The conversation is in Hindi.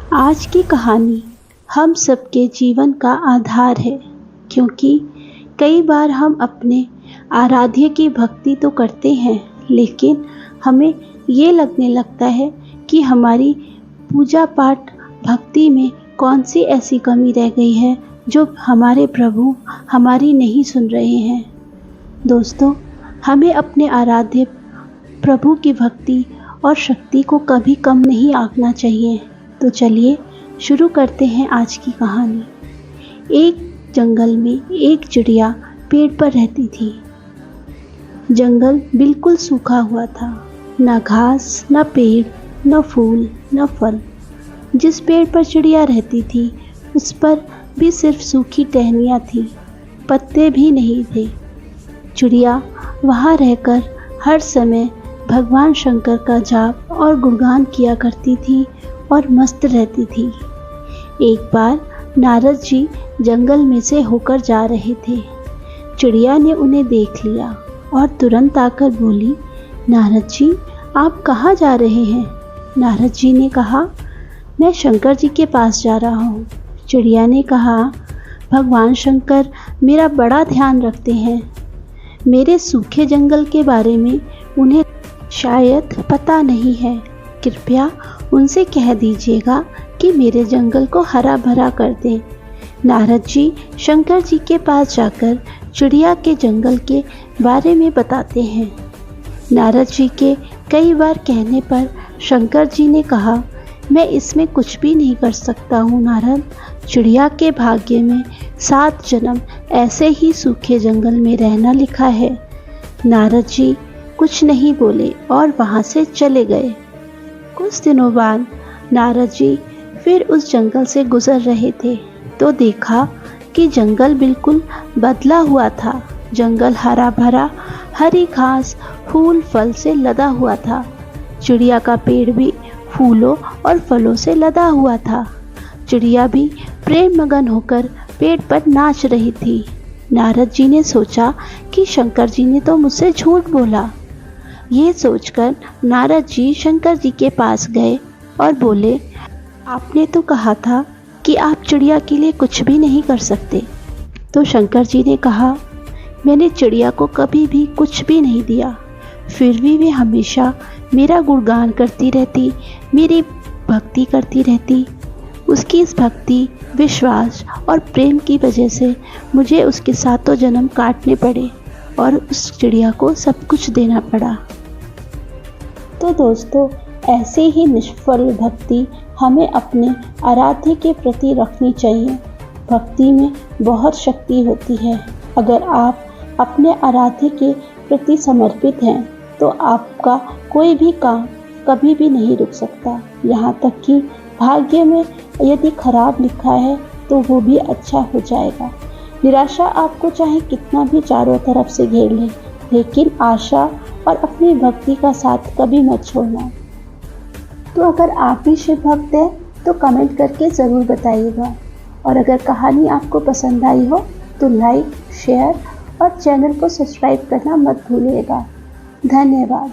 आज की कहानी हम सबके जीवन का आधार है, क्योंकि कई बार हम अपने आराध्य की भक्ति तो करते हैं, लेकिन हमें ये लगने लगता है कि हमारी पूजा पाठ भक्ति में कौन सी ऐसी कमी रह गई है जो हमारे प्रभु हमारी नहीं सुन रहे हैं। दोस्तों, हमें अपने आराध्य प्रभु की भक्ति और शक्ति को कभी कम नहीं आंकना चाहिए। तो चलिए शुरू करते हैं आज की कहानी। एक जंगल में एक चिड़िया पेड़ पर रहती थी। जंगल बिल्कुल सूखा हुआ था, न घास, न पेड़, न फूल, न फल। जिस पेड़ पर चिड़िया रहती थी उस पर भी सिर्फ सूखी टहनियाँ थी, पत्ते भी नहीं थे। चिड़िया वहाँ रहकर हर समय भगवान शंकर का जाप और गुणगान किया करती थी और मस्त रहती थी। एक बार नारद जी जंगल में से होकर जा रहे थे। चिड़िया ने उन्हें देख लिया और तुरंत आकर बोली, नारद जी, आप कहाँ जा रहे हैं? नारद जी ने कहा, मैं शंकर जी के पास जा रहा हूँ। चिड़िया ने कहा, भगवान शंकर मेरा बड़ा ध्यान रखते हैं। मेरे सूखे जंगल के बारे में उन्हें शायद पता नहीं है। कृपया उनसे कह दीजिएगा कि मेरे जंगल को हरा भरा कर दें। नारद जी शंकर जी के पास जाकर चिड़िया के जंगल के बारे में बताते हैं। नारद जी के कई बार कहने पर शंकर जी ने कहा, मैं इसमें कुछ भी नहीं कर सकता हूँ नारद। चिड़िया के भाग्य में 7 जन्म ऐसे ही सूखे जंगल में रहना लिखा है। नारद जी कुछ नहीं बोले और वहाँ से चले गए। कुछ दिनों बाद नारद जी फिर उस जंगल से गुजर रहे थे तो देखा कि जंगल बिल्कुल बदला हुआ था। जंगल हरा भरा, हरी घास, फूल फल से लदा हुआ था। चिड़िया का पेड़ भी फूलों और फलों से लदा हुआ था। चिड़िया भी प्रेम मगन होकर पेड़ पर नाच रही थी। नारद जी ने सोचा कि शंकर जी ने तो मुझसे झूठ बोला। ये सोचकर नारद जी शंकर जी के पास गए और बोले, आपने तो कहा था कि आप चिड़िया के लिए कुछ भी नहीं कर सकते। तो शंकर जी ने कहा, मैंने चिड़िया को कभी भी कुछ भी नहीं दिया, फिर भी वे हमेशा मेरा गुणगान करती रहती, मेरी भक्ति करती रहती। उसकी इस भक्ति, विश्वास और प्रेम की वजह से मुझे उसके 7 जन्म काटने पड़े और उस चिड़िया को सब कुछ देना पड़ा। तो दोस्तों, ऐसे ही निष्फल भक्ति हमें अपने आराध्य के प्रति रखनी चाहिए। भक्ति में बहुत शक्ति होती है। अगर आप अपने आराध्य के प्रति समर्पित हैं तो आपका कोई भी काम कभी भी नहीं रुक सकता। यहाँ तक कि भाग्य में यदि खराब लिखा है तो वो भी अच्छा हो जाएगा। निराशा आपको चाहे कितना भी चारों तरफ से घेर ले, लेकिन आशा और अपनी भक्ति का साथ कभी मत छोड़ना। तो अगर आप भी शिव भक्त हैं तो कमेंट करके ज़रूर बताइएगा। और अगर कहानी आपको पसंद आई हो तो लाइक, शेयर और चैनल को सब्सक्राइब करना मत भूलिएगा। धन्यवाद।